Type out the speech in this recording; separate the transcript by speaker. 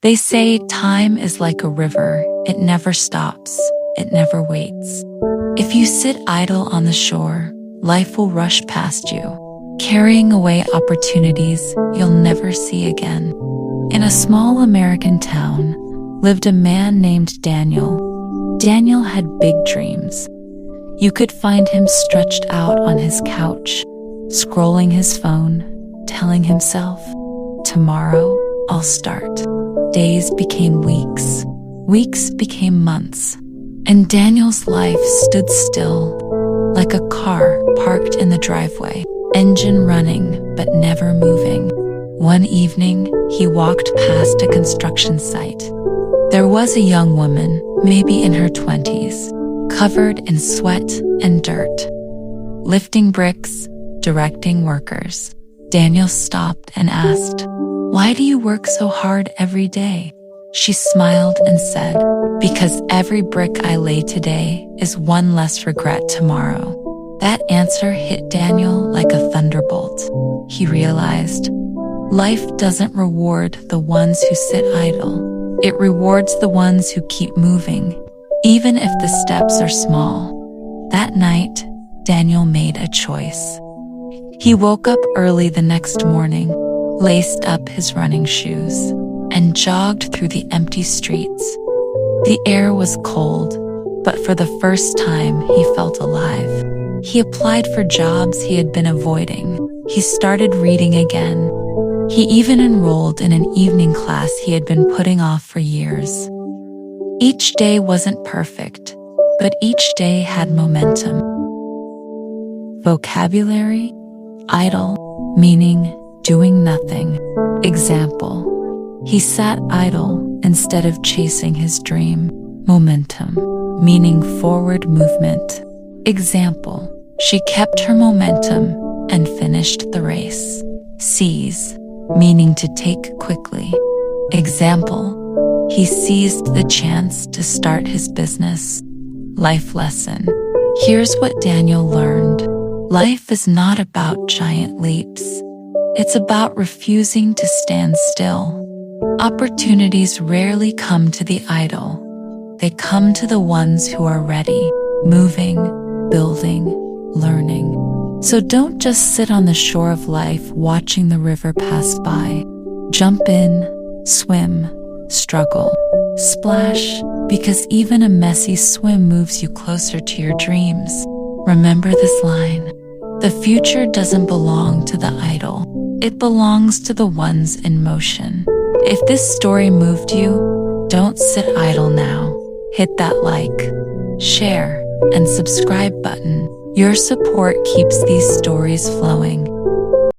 Speaker 1: They say time is like a river. It never stops. It never waits. If you sit idle on the shore, life will rush past you, carrying away opportunities you'll never see again. In a small American town lived a man named Daniel. Daniel had big dreams. You could find him stretched out on his couch, scrolling his phone, telling himself, "Tomorrow, I'll start." Days became weeks. Weeks became months. And Daniel's life stood still, like a car parked in the driveway, engine running but never moving. One evening, he walked past a construction site. There was a young woman, maybe in her 20s, covered in sweat and dirt, lifting bricks, directing workers. Daniel stopped and asked, "Why do you work so hard every day?" She smiled and said, "Because every brick I lay today is one less regret tomorrow." That answer hit Daniel like a thunderbolt. He realized, life doesn't reward the ones who sit idle. It rewards the ones who keep moving, even if the steps are small. That night, Daniel made a choice. He woke up early the next morning, laced up his running shoes, and jogged through the empty streets. The air was cold, but for the first time he felt alive. He applied for jobs he had been avoiding. He started reading again. He even enrolled in an evening class he had been putting off for years. Each day wasn't perfect, but each day had momentum. Vocabulary: idle, meaning doing nothing. Example: he sat idle instead of chasing his dream. Momentum, meaning forward movement. Example: she kept her momentum and finished the race. Seize, meaning to take quickly. Example: he seized the chance to start his business. Life lesson: here's what Daniel learned. Life is not about giant leaps. It's about refusing to stand still. Opportunities rarely come to the idle. They come to the ones who are ready, moving, building, learning. So don't just sit on the shore of life watching the river pass by. Jump in, swim, struggle, splash, because even a messy swim moves you closer to your dreams. Remember this line: the future doesn't belong to the idle. It belongs to the ones in motion. If this story moved you, don't sit idle now. Hit that like, share, and subscribe button. Your support keeps these stories flowing.